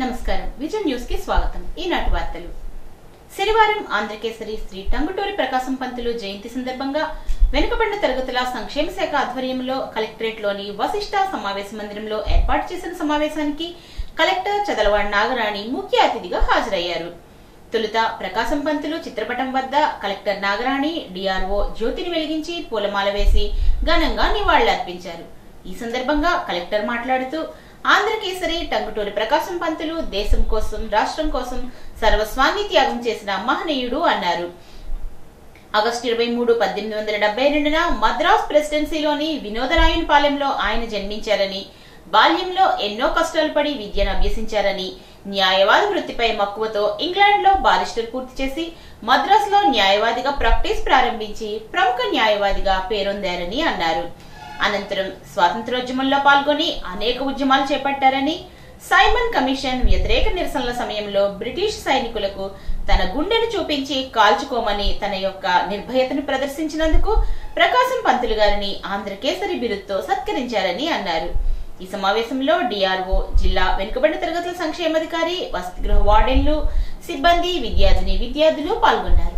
నమస్కారం vision news కి స్వాగతం. ఈనాటి వార్తలు. శనివారం ఆంధ్రకేసరి శ్రీ టంగుటూరి ప్రకాశం పంతులు జయంతి సందర్భంగా వెనుకబడిన తరగతుల సంక్షేమ శాఖ ఆధ్వర్యంలో కలెక్టరేట్ లోని వశిష్ఠ సమావేశ మందిరంలో ఏర్పాటు చేసిన సమావేశానికి కలెక్టర్ చదలవాడ నాగరాణి ముఖ్య అతిథిగా హాజరయ్యారు. తొలుత ప్రకాశం పంతులు చిత్రపటం వద్ద కలెక్టర్ నాగరాణి డిఆర్ఓ జ్యోతిని వెలిగించి పూలమాల వేసి ఘనంగా నివాళులర్పించారు. ఈ సందర్భంగా కలెక్టర్ మాట్లాడుతూ ఆంధ్రకేసరి టంగుటూరి ప్రకాశం పంతులు దేశం కోసం రాష్ట్రం కోసం సర్వస్వాన్ని త్యాగం చేసిన మహనీయుడు అన్నారు. ఆగస్టు 23, 1872 మద్రాస్ ప్రెసిడెన్సీలోని వినోదరాయునిపాలెంలో ఆయన జన్మించారని, బాల్యంలో ఎన్నో కష్టాలు పడి విద్యను అభ్యసించారని, న్యాయవాద వృత్తిపై మక్కువతో ఇంగ్లాండ్ లో బారిస్టర్ పూర్తి చేసి మద్రాసులో న్యాయవాదిగా ప్రాక్టీస్ ప్రారంభించి ప్రముఖ న్యాయవాదిగా పేరొందారని అన్నారు. అనంతరం స్వాతంత్రోద్యమంలో పాల్గొని అనేక ఉద్యమాలు చేపట్టారని, సైమన్ కమిషన్ వ్యతిరేక నిరసనల సమయంలో బ్రిటిష్ సైనికులకు తన గుండెను చూపించి కాల్చుకోమని తన యొక్క నిర్భయతను ప్రదర్శించినందుకు ప్రకాశం పంతులు గారిని ఆంధ్రకేసరి బిరుదుతో సత్కరించారని అన్నారు. ఈ సమావేశంలో డిఆర్ఓ, జిల్లా వెనుకబడిన తరగతుల సంక్షేమాధికారి, వసతి గృహ వార్డెన్లు, సిబ్బంది, విద్యార్థులు పాల్గొన్నారు.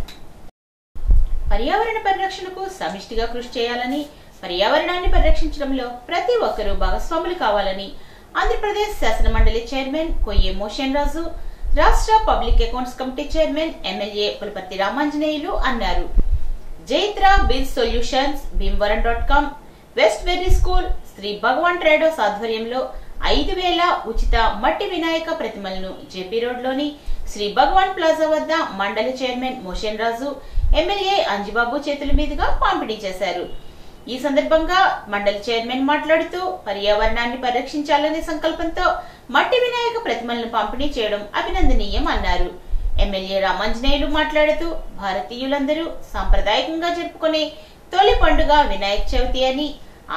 పర్యావరణ పరిరక్షణకు సమిష్టిగా కృషి చేయాలని, పర్యావరణాన్ని పరిరక్షించడంలో ప్రతి ఒక్కరూ భాగస్వాములు కావాలని ఆంధ్రప్రదేశ్ శాసన మండలి చైర్మన్ కొయ్యే మోషన్ రాజు, రాష్ట్ర public accounts committee chairman MLA Pulaparthi Ramanjaneyulu అన్నారు. జైత్ర బిల్ సొల్యూషన్స్, భీమవరం.com, వెస్ట్ వెర్రీ స్కూల్, శ్రీ భగవాన్ ట్రేడర్స్ ఆధ్వర్యంలో 5,000 ఉచిత మట్టి వినాయక ప్రతిమలను జేపీ రోడ్ లోని శ్రీ భగవాన్ ప్లాజా వద్ద మండలి చైర్మన్ మోషన్ రాజు, ఎమ్మెల్యే అంజిబాబు చేతుల మీదుగా పంపిణీ చేశారు. ఈ సందర్భంగా మండలి చైర్మన్ మాట్లాడుతూ పర్యావరణాన్ని పరిరక్షించాలనే సంకల్పంతో మట్టి వినాయక ప్రతిమలను పంపిణీ చేయడం అభినందనీయం అన్నారు. ఎమ్మెల్యే రామాంజనేయులు మాట్లాడుతూ భారతీయులందరూ సాంప్రదాయకంగా జరుపుకునే తొలి పండుగ వినాయక చవితి అని,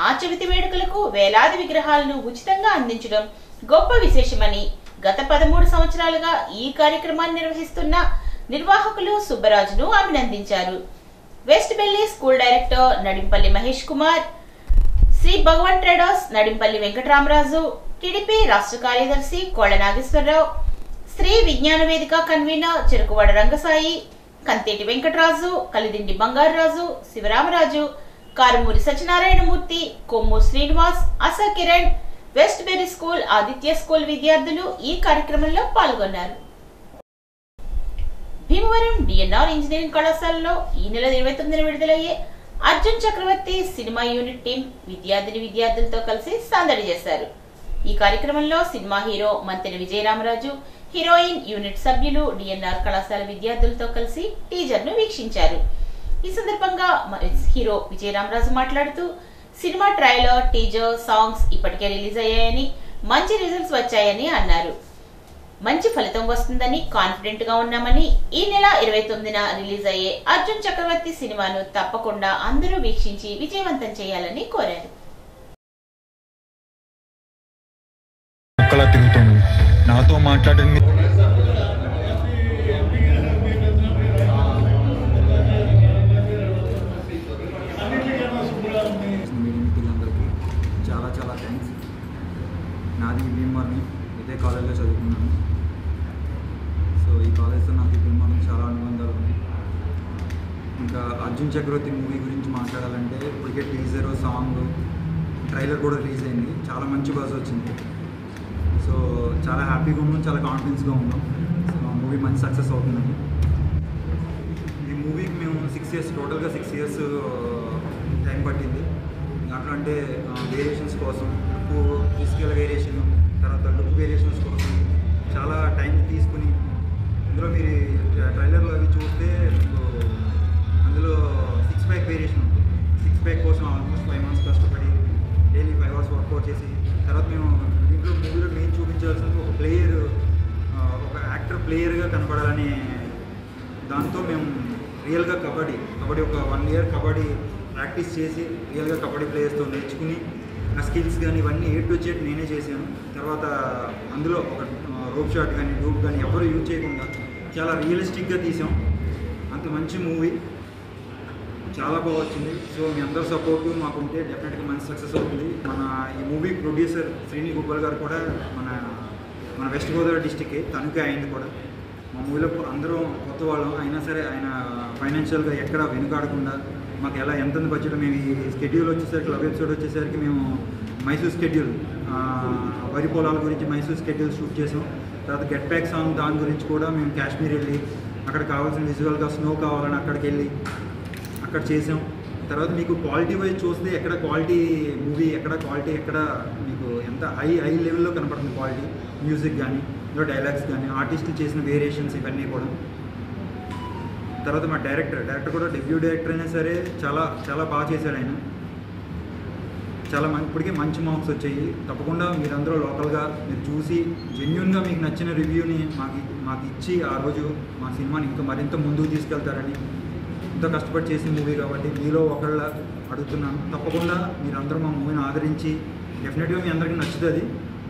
ఆ చవితి వేడుకలకు వేలాది విగ్రహాలను ఉచితంగా అందించడం గొప్ప విశేషమని, గత 13 సంవత్సరాలుగా ఈ కార్యక్రమాన్ని నిర్వహిస్తున్న నిర్వాహకులు సుబ్బరాజును అభినందించారు. West berry school director Nadimpalli Mahesh Kumar, Shri Bhagavan traders Nadimpalli Venkataramaraju, TDP రాష్ట్ర కార్యదర్శి Kolla Nageswararao, Shri Vignana Vedika convener Cherukuvada Rangasai, Kanteti Venkataraju, Kalidindi Bangararaju, Sivaramaraju, Karumuri Satyanarayanamurthy, Kommu Srinivas, Asa Kiran, west berry school, Aditya school విద్యార్థులు ఈ కార్యక్రమంలో పాల్గొన్నారు. భీమవరం డిఎన్ఆర్ ఇంజనీరింగ్ కళాశాలలో ఈ నెల 29న విడుదలయ్యే Arjun Chakravarthy cinema unit team విద్యార్థులతో కలిసి సందడి చేశారు. ఈ కార్యక్రమంలో cinema hero Manthena Vijayaramaraju, heroine unit సభ్యులు డిఎన్ఆర్ కళాశాల విద్యార్థులతో కలిసి టీజర్ ను వీక్షించారు. ఈ సందర్భంగా హీరో విజయరామరాజు మాట్లాడుతూ సినిమా ట్రైలర్, టీజర్, సాంగ్స్ ఇప్పటికే రిలీజ్ అయ్యాయని, మంచి రిజల్ట్స్ వచ్చాయని అన్నారు. మంచి ఫలితం వస్తుందని కాన్ఫిడెంట్ గా ఉన్నామని, ఈ నెల 29న రిలీజ్ అయ్యే అర్జున్ చక్రవర్తి సినిమాను తప్పకుండా అందరూ వీక్షించి విజయవంతం చేయాలని కోరారు. నాతో మాట్లాడండి. చాలా థ్యాంక్స్. నాది భీమవరం, ఇదే కాలేజ్లో చదువుకున్నాను. సో ఈ కాలేజ్తో నాకు భీమవరం చాలా అనుబంధాలు ఉన్నాయి. ఇంకా అర్జున్ చక్రవర్తి మూవీ గురించి మాట్లాడాలంటే ఇప్పటికే టీజర్, సాంగ్, ట్రైలర్ కూడా రిలీజ్ అయింది. చాలా మంచి బజ్ వచ్చింది. సో చాలా హ్యాపీగా ఉన్నాం, చాలా కాన్ఫిడెన్స్గా ఉన్నాం. సో ఆ మూవీ మంచి సక్సెస్ అవుతుందని. ఈ మూవీకి మేము 6 years, టోటల్గా 6 years టైం పట్టింది. దాంట్లో అంటే వేరియేషన్స్ కోసం, ఫిజికల్ వేరియేషన్, తర్వాత లుక్ వేరియేషన్స్ కోసం చాలా టైం తీసుకుని, ఇందులో మీరు ట్రైలర్లో అవి చూస్తే అందులో 6 pack వేరియేషన్ ఉంటుంది. 6 pack కోసం ఆల్మోస్ట్ 5 months కష్టపడి డైలీ 5 hours వర్కౌట్ చేసి, తర్వాత మేము దీంట్లో మూవీలో మెయిన్ చూపించాల్సిన ఒక ప్లేయర్, ఒక యాక్టర్ ప్లేయర్గా కనపడాలనే దాంతో మేము రియల్గా కబడ్డీ ఒక 1 year కబడ్డీ ప్రాక్టీస్ చేసి రియల్గా కబడ్డీ ప్లేయర్స్తో నేర్చుకుని నా స్కిల్స్ కానీ ఇవన్నీ A to Z నేనే చేశాను. తర్వాత అందులో ఒక రోప్ షాట్ కానీ డూప్ కానీ ఎవరు యూజ్ చేయకుండా చాలా రియలిస్టిక్గా తీసాం. అంత మంచి మూవీ, చాలా బాగా వచ్చింది. సో మీ అందరూ సపోర్టు మాకుంటే డెఫినెట్గా మంచి సక్సెస్ అవుతుంది. మన ఈ మూవీ ప్రొడ్యూసర్ శ్రీని గోపాల్ గారు కూడా మన మన వెస్ట్ గోదావరి డిస్టిక్కే, తణుకే అయింది కూడా. మా మూవీలో అందరూ కొత్త వాళ్ళం అయినా సరే ఆయన ఫైనాన్షియల్గా ఎక్కడ వెనుకాడకుండా మాకు ఎంత బడ్జెట్, మేము ఈ స్కెడ్యూల్ వచ్చేసరికి లవ్ ఎపిసోడ్ వచ్చేసరికి మేము మైసూర్ స్కెడ్యూల్, వరి పొలాల గురించి మైసూర్ స్కెడ్యూల్ షూట్ చేసాం. తర్వాత గెట్ బ్యాక్ సాంగ్ దాని గురించి కూడా మేము కాశ్మీర్ వెళ్ళి అక్కడ కావాల్సిన విజువల్గా స్నో కావాలని అక్కడికి వెళ్ళి అక్కడ చేసాం. తర్వాత మీకు క్వాలిటీ వైజ్ చూస్తే ఎక్కడ క్వాలిటీ మూవీ, ఎక్కడ క్వాలిటీ, ఎక్కడ మీకు ఎంత హై లెవెల్లో కనపడుతుంది క్వాలిటీ, మ్యూజిక్ కానీ డైలాగ్స్ కానీ ఆర్టిస్టులు చేసిన వేరియేషన్స్ ఇవన్నీ కూడా. తర్వాత మా డైరెక్టర్ కూడా డెబ్యూ డైరెక్టర్ అయినా సరే చాలా చాలా బాగా చేశాడు ఆయన. చాలా ఇప్పటికే మంచి మార్క్స్ వచ్చాయి. తప్పకుండా మీరందరూ లోకల్గా మీరు చూసి జెన్యున్గా మీకు నచ్చిన రివ్యూని మాకు ఇచ్చి ఆ రోజు మా సినిమాని ఇంకా మరింత ముందుకు తీసుకెళ్తారని, ఎంతో కష్టపడి చేసిన మూవీ కాబట్టి మీలో ఒకళ్ళ అడుగుతున్నాను. తప్పకుండా మీరందరూ మా మూవీని ఆదరించి డెఫినెట్గా మీ అందరికీ నచ్చుతుంది.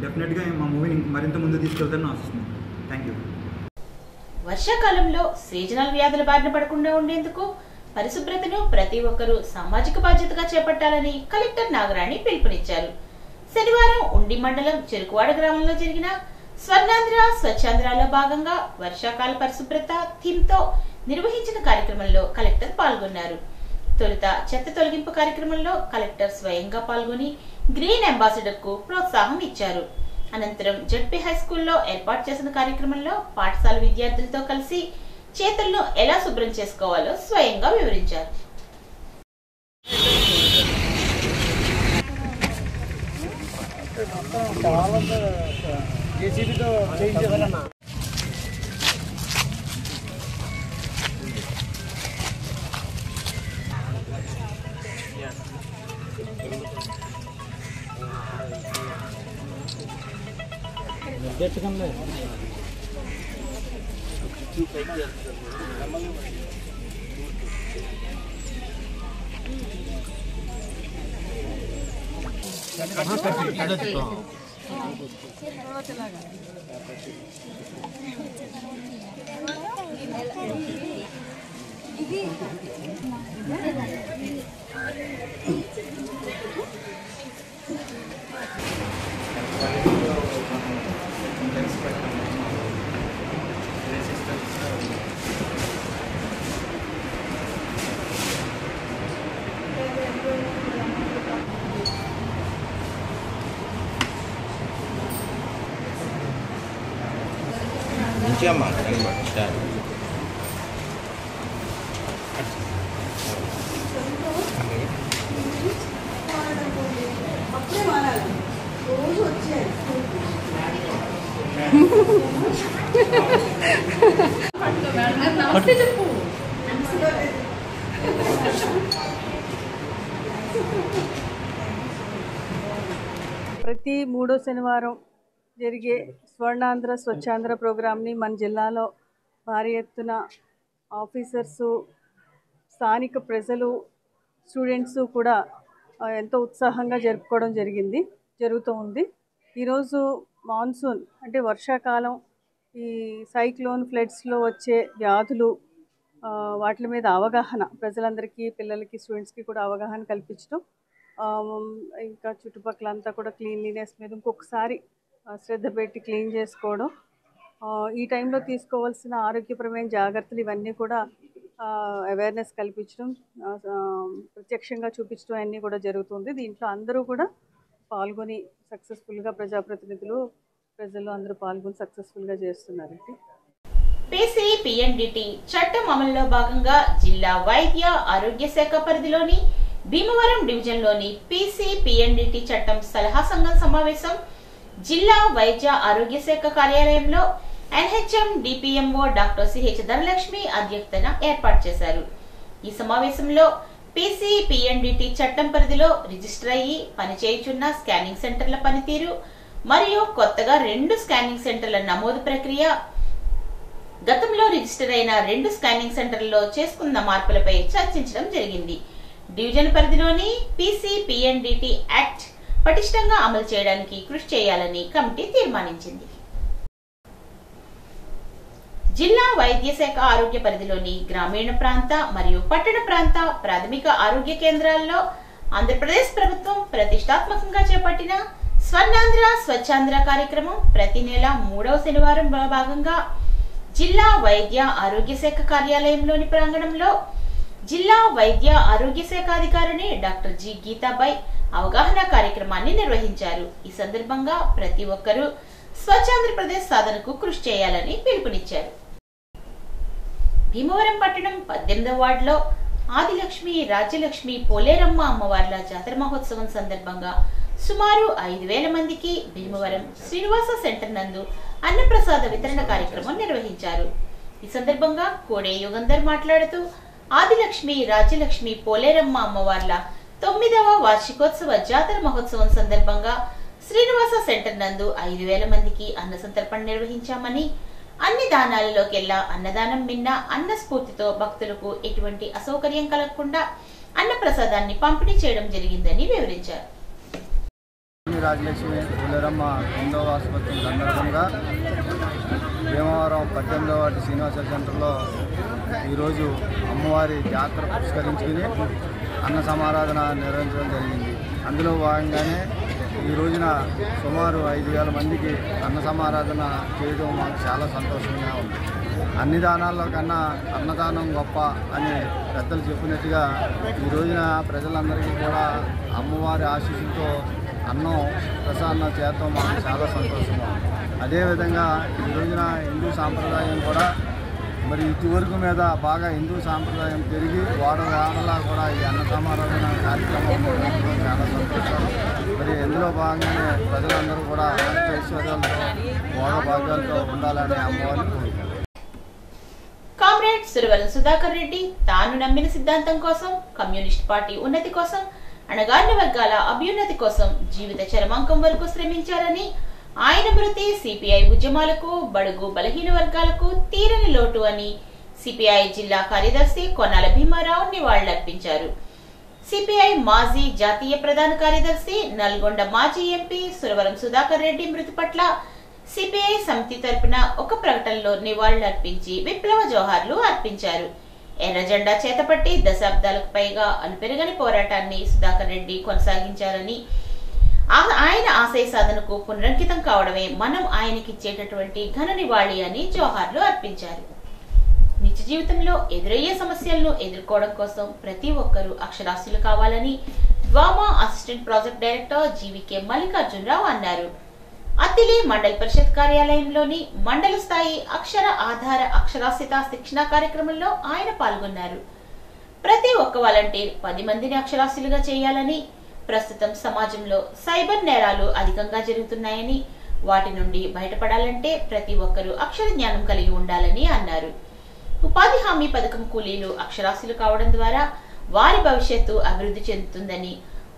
డెఫినెట్గా మా మూవీని మరింత ముందుకు తీసుకెళ్తారని ఆశిస్తున్నాను. Thank you. వర్షాకాలంలో సీజనల్ వ్యాధుల బారిన పడకుండా ఉండేందుకు పరిశుభ్రతను ప్రతి ఒక్కరూ సామాజిక బాధ్యతగా చేపట్టాలని కలెక్టర్ నాగరాణి పిలుపునిచ్చారు. శనివారం ఉండి మండలం చెరుకువాడ గ్రామంలో జరిగిన స్వర్ణాంధ్ర స్వచ్ఛాంధ్రలో భాగంగా వర్షాకాల పరిశుభ్రత థీమ్తో నిర్వహించిన కార్యక్రమంలో కలెక్టర్ పాల్గొన్నారు. తొలుత చెత్త తొలగింపు కార్యక్రమంలో కలెక్టర్ స్వయంగా పాల్గొని గ్రీన్ అంబాసిడర్ కు ప్రోత్సాహం ఇచ్చారు. అనంతరం జడ్పీ హై స్కూల్లో ఏర్పాటు చేసిన కార్యక్రమంలో పాఠశాల విద్యార్థులతో కలిసి చేతులను ఎలా శుభ్రం చేసుకోవాలో స్వయంగా వివరించారు. Siapa? Dan ప్రతి మూడో శనివారం జరిగే స్వర్ణాంధ్ర స్వచ్ఛాంధ్ర ప్రోగ్రామ్ని మన జిల్లాలో భారీ ఎత్తున ఆఫీసర్సు, స్థానిక ప్రజలు, స్టూడెంట్స్ కూడా ఎంతో ఉత్సాహంగా జరుగుతూ ఉంది. ఈరోజు మాన్సూన్ అంటే వర్షాకాలం, ఈ సైక్లోన్, ఫ్లడ్స్లో వచ్చే వ్యాధులు, వాటి మీద అవగాహన ప్రజలందరికీ, పిల్లలకి, స్టూడెంట్స్కి కూడా అవగాహన కల్పించడం, ఇంకా చుట్టుపక్కలంతా కూడా క్లీన్లీనెస్ మీద ఇంకొకసారి శ్రద్ధ పెట్టి క్లీన్ చేసుకోవడం, ఈ టైంలో తీసుకోవాల్సిన ఆరోగ్యపరమైన జాగ్రత్తలు ఇవన్నీ కూడా అవేర్నెస్ కల్పించడం, ప్రత్యక్షంగా చూపించడం అన్నీ కూడా జరుగుతుంది. దీంట్లో అందరూ కూడా పాల్గొని సక్సెస్ఫుల్గా, ప్రజాప్రతినిధులు, ప్రజలు అందరూ పాల్గొని సక్సెస్ఫుల్గా చేస్తున్నారండి. PCPNDT చట్టం అమలులో భాగంగా జిల్లా వైద్య ఆరోగ్య శాఖ పరిధిలోని భీమవరం డివిజన్లోని PCPNDT చట్టం సలహా సంఘం సమావేశం జిల్లా వైద్య ఆరోగ్య శాఖ కార్యాలయంలో NHM DPMO doctor CH Dhanalakshmi అధ్యక్షతన ఏర్పాటు చేశారు. ఈ సమావేశంలో PCPNDT చట్టం పరిధిలో రిజిస్టర్ అయ్యి పనిచేయుచున్న స్కానింగ్ సెంటర్ల పనితీరు మరియు కొత్తగా 2 స్కానింగ్ సెంటర్ల నమోదు ప్రక్రియ, గతంలో రిజిస్టర్ అయిన 2 స్కానింగ్ సెంటర్లలో చేసుకున్న మార్పులపై చర్చించడం జరిగింది. డివిజన్ పరిధిలోని PCPNDT యాక్ట్ పటిష్టంగా అమలు చేయడానికి కృషి చేయాలని కమిటీ తీర్మానించింది. జిల్లా వైద్య శాఖ ఆరోగ్య పరిధిలోని గ్రామీణ ప్రాంత మరియు పట్టణ ప్రాంత ప్రాథమిక ఆరోగ్య కేంద్రాల్లో ఆంధ్రప్రదేశ్ ప్రభుత్వం ప్రతిష్టాత్మకంగా చేపట్టిన స్వర్ణాంధ్ర స్వచ్ఛాంధ్ర కార్యక్రమం ప్రతి నెల 3వ శనివారం భాగంగా జిల్లా వైద్య ఆరోగ్య శాఖ కార్యాలయంలోని ప్రాంగణంలో జిల్లా వైద్య ఆరోగ్య శాఖ అధికారిని డాక్టర్ జి గీతాబాయ్ అవగాహన కార్యక్రమాన్ని నిర్వహించారు. ఈ సందర్భంగా ప్రతి ఒక్కరూ స్వచ్ఛాంధ్రప్రదేశ్ సాధనకు కృషి చేయాలని పిలుపునిచ్చారు. భీమవరం పట్టణం 18వ వార్డులో ఆదిలక్ష్మి రాజ్యలక్ష్మి పోలేరమ్మ అమ్మవార్ల జాతర మహోత్సవం సందర్భంగా సుమారు 5,000 మందికి భీమవరం శ్రీనివాస సెంటర్ నందు అన్నప్రసాద వితరణ కార్యక్రమం నిర్వహించారు. ఈ సందర్భంగా కోడే యుగంధర్ మాట్లాడుతూ ఆదిలక్ష్మి రాజ్యలక్ష్మి పోలేరమ్మ అమ్మవార్ల 9వ వార్షికోత్సవ జాతర మహోత్సవం సందర్భంగా శ్రీనివాస సెంటర్ నందు 5,000 మందికి అన్న సంతర్పణ నిర్వహించామని, అన్ని దానాలలోకెల్లా అన్నదానం మిన్న అన్న స్ఫూర్తితో భక్తులకు ఎటువంటి అసౌకర్యం కలగకుండా అన్న ప్రసాదాన్ని పంపిణీ చేయడం జరిగిందని వివరించారు. రాజలక్ష్మి పోలేరమ్మ 9వ వార్షికోత్సవం సందర్భంగా భీమవరం 18వ వార్డు శ్రీనివాస సెంటర్లో ఈరోజు అమ్మవారి జాతర పురస్కరించుకుని అన్న సమారాధన నిర్వహించడం జరిగింది. అందులో భాగంగానే ఈ రోజున సుమారు 5,000 మందికి అన్న సమారాధన చేయడం మాకు చాలా సంతోషంగా ఉంది. అన్ని దానాల్లో కన్నా అన్నదానం గొప్ప అని పెద్దలు చెప్పినట్టుగా ఈ రోజున ప్రజలందరికీ కూడా అమ్మవారి ఆశీస్సులతో అన్నం ప్రసాదం చేయడం మాకు చాలా సంతోషంగా ఉంది. అదేవిధంగా ఈ రోజున హిందూ సాంప్రదాయం కూడా మరి ఇటువరకు మీద బాగా హిందూ సాంప్రదాయం పెరిగి వాడలా కూడా ఈ అన్న సమారాధన కార్యక్రమం నిర్వహించడం చాలా సంతోషం. మరి ఇందులో భాగంగానే ప్రజలందరూ కూడా ఐశ్వర్యాలతో భాగ్యాలతో ఉండాలని అమ్మవారిని కోరుకుంటున్నారు. కామ్రేడ్ సురవరం సుధాకర్ రెడ్డి తాను నమ్మిన సిద్ధాంతం కోసం, కమ్యూనిస్ట్ పార్టీ ఉన్నతి కోసం, అణగారిన వర్గాల అభ్యున్నతి కోసం జీవిత చరమాంకం వరకు శ్రమించారని, ఆయన మృతి సిపిఐ ఉద్యమాలకు, బడుగు బలహీన వర్గాలకు తీరని లోటు అని సిపిఐ జిల్లా కార్యదర్శి కొనాల భీమారావు నివాళులర్పించారు. సిపిఐ మాజీ జాతీయ ప్రధాన కార్యదర్శి, నల్గొండ మాజీ ఎంపీ సురవరం సుధాకర్ రెడ్డి మృతి పట్ల సిపిఐ సమితి తరపున ఒక ప్రకటనలో నివాళులర్పించి విప్లవ జోహార్లు అర్పించారు. ఎర్ర జెండా చేతపట్టి దశాబ్దాలకు పైగా అలుపెరగని పోరాటాన్ని సుధాకర్ రెడ్డి కొనసాగించారని, ఆయన ఆశయ సాధనకు పునరంకితం కావడమే మనం ఆయనకిచ్చేటటువంటి ఘన నివాళి అని జోహార్లు అర్పించారు. నిత్య జీవితంలో ఎదురయ్యే సమస్యలను ఎదుర్కోవడం కోసం ప్రతి ఒక్కరూ అక్షరాస్యులు కావాలని DWAMA assistant project director GVK Mallikarjunarao అన్నారు. అత్తిలి మండల పరిషత్ కార్యాలయంలోని మండల స్థాయి అక్షర ఆధార అక్షరాస్యత శిక్షణ కార్యక్రమంలో ఆయన పాల్గొన్నారు. ప్రతి ఒక్క వాలంటీర్ 10 మందిని అక్షరాస్యులుగా చేయాలని, ప్రస్తుతం సమాజంలో సైబర్ నేరాలు అధికంగా జరుగుతున్నాయని, వాటి నుండి బయటపడాలంటే ప్రతి ఒక్కరూ అక్షర జ్ఞానం కలిగి ఉండాలని అన్నారు. ఉపాధి హామీ పథకం కూలీలు అక్షరాస్యులు కావడం ద్వారా వారి భవిష్యత్తు అభివృద్ధి చెందుతుందని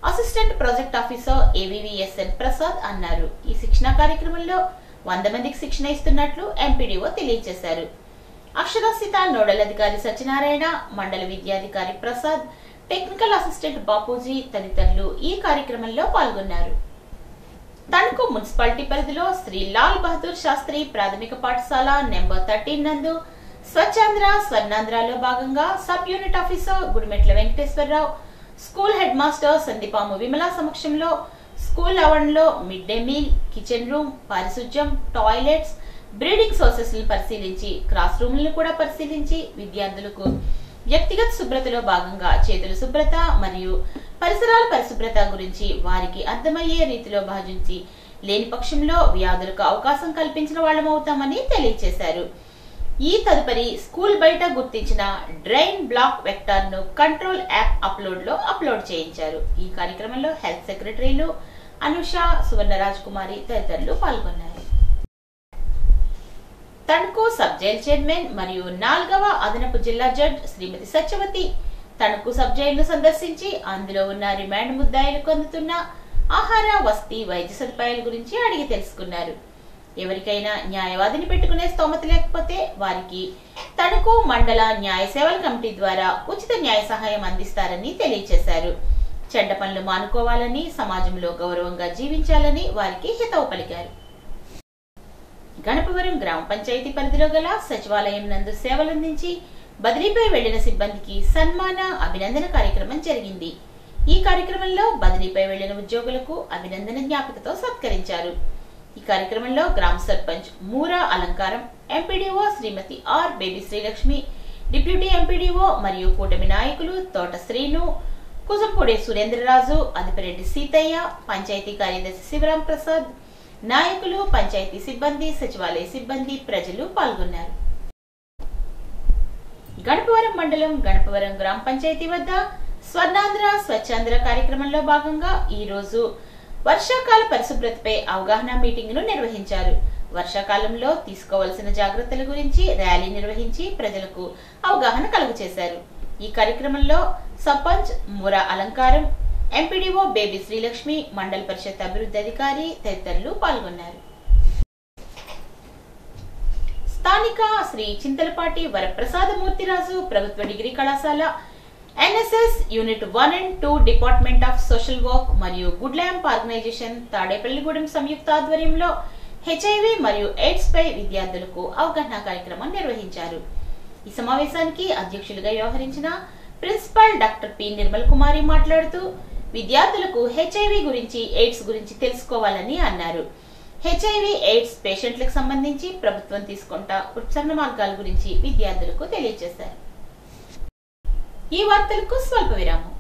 అసిస్టెంట్ ప్రాజెక్ట్ ఆఫీసర్ ఏవివిఎస్ఎన్ ప్రసాద్ అన్నారు. ఈ శిక్షణ కార్యక్రమంలో 100 మందికి శిక్షణ ఇస్తున్నట్లు ఎంపీడీఓ తెలియజేశారు. అక్షరాస్యత నోడల్ అధికారి సత్యనారాయణ, మండల విద్యాధికారి ప్రసాద్, టెక్నికల్ అసిస్టెంట్ బాపూజీ తదితరులు ఈ కార్యక్రమంలో పాల్గొన్నారు. తణుకు మున్సిపాలిటీ పరిధిలో శ్రీ లాల్ బహదూర్ శాస్త్రి ప్రాథమిక పాఠశాల నెంబర్ 13 నందు స్వచ్ఛాంధ్ర స్వర్ణాంధ్రలో భాగంగా sub unit officer Gudimetla Venkateswararao, school head master సందీపాము విమల సమక్షంలో స్కూల్ ఆవరణలో mid day meal, kitchen room, పారిశుధ్యం, టాయిలెట్స్, బ్రీడింగ్ సోర్సెస్ లను పరిశీలించి క్లాస్ రూమ్లను కూడా పరిశీలించి విద్యార్థులకు వ్యక్తిగత శుభ్రతలో భాగంగా చేతుల శుభ్రత మరియు పరిసరాల పరిశుభ్రత గురించి వారికి అర్థమయ్యే రీతిలో భావించి లేని పక్షంలో వ్యాధులకు అవకాశం కల్పించిన వాళ్ళమవుతామని తెలియజేశారు. ఈ తదుపరి స్కూల్ బయట గుర్తించిన డ్రైన్ బ్లాక్ వెక్టార్ ను కంట్రోల్ యాప్ అప్లోడ్ చేయించారు. ఈ కార్యక్రమంలో హెల్త్ సెక్రటరీలు అనుష, సువర్ణరాజ్ కుమారి తదితరులు పాల్గొన్నారు. తణుకు సబ్ జైల్ చైర్మన్ మరియు 4వ అదనపు జిల్లా జడ్జ్ శ్రీమతి సత్యవతి తణుకు సబ్ జైలును సందర్శించి అందులో ఉన్న రిమాండ్ ముద్దాయిలకు అందుతున్న ఆహార, వసతి, వైద్య సదుపాయాల గురించి అడిగి తెలుసుకున్నారు. ఎవరికైనా న్యాయవాదిని పెట్టుకునే స్తోమత లేకపోతే వారికి తణుకు మండల న్యాయ సేవల కమిటీ ద్వారా ఉచిత న్యాయ సహాయం అందిస్తారని తెలియజేశారు. చెడ్డ పనులు మానుకోవాలని, సమాజంలో గౌరవంగా జీవించాలని వారికి హితవు పలికారు. గణపవరం గ్రామ పంచాయతీ పరిధిలో గల సచివాలయం నందు సేవలందించి బదిలీపై వెళ్లిన సిబ్బందికి సన్మాన, అభినందన కార్యక్రమం జరిగింది. ఈ కార్యక్రమంలో బదిలీపై వెళ్లిన ఉద్యోగులకు అభినందన జ్ఞాపికతో సత్కరించారు. ఈ కార్యక్రమంలో గ్రామ sarpanch Moora Alankaram, MPDO Srimathi R Baby Srilakshmi, deputy MPDO మరియు కూటమి నాయకులు తోట శ్రీను, కుజంపూడి సురేంద్రరాజు, అదిపిరెడ్డి సీతయ్య, పంచాయతీ కార్యదర్శి శివరాం ప్రసాద్, నాయకులు, పంచాయతీ సిబ్బంది, సచివాలయ సిబ్బంది, ప్రజలు పాల్గొన్నారు. గణపవరం మండలం గణపవరం గ్రామ పంచాయతీ వద్ద స్వర్ణాంధ్ర స్వచ్ఛాంధ్ర కార్యక్రమంలో భాగంగా ఈ రోజు వర్షాకాల పరిశుభ్రతపై అవగాహన మీటింగ్ ను నిర్వహించారు. వర్షాకాలంలో తీసుకోవాల్సిన జాగ్రత్తల గురించి ర్యాలీ నిర్వహించి ప్రజలకు అవగాహన కలుగచేశారు. ఈ కార్యక్రమంలో సర్పంచ్ మూరా అలంకారం, ఎంపీడీఓ బేబీ శ్రీలక్ష్మి, మండల పరిషత్ అభివృద్ధి అధికారి తదితరులు పాల్గొన్నారు. స్థానిక శ్రీ చింతలపాటి వరప్రసాదమూర్తిరాజు ప్రభుత్వ డిగ్రీ కళాశాల, NSS unit 1 and 2 department of social work మరియు గుడ్ ల్యాంప్ ఆర్గనైజేషన్ తాడేపల్లిగూడెం సంయుక్త ఆధ్వర్యంలో హెచ్ఐవి మరియు ఎయిడ్స్ పై విద్యార్థులకు అవగాహన కార్యక్రమం నిర్వహించారు. ఈ సమావేశానికి అధ్యక్షులుగా వ్యవహరించిన ప్రిన్సిపల్ డాక్టర్ పి నిర్మల్ కుమారి మాట్లాడుతూ విద్యార్థులకు హెచ్ఐవి గురించి, ఎయిడ్స్ గురించి తెలుసుకోవాలని అన్నారు. హెచ్ఐవి ఎయిడ్స్ పేషెంట్లకు సంబంధించి ప్రభుత్వం తీసుకుంటా ఉపశమన మార్గాల గురించి విద్యార్థులకు తెలియజేశారు. ఈ వార్తలకు స్వల్ప విరామం.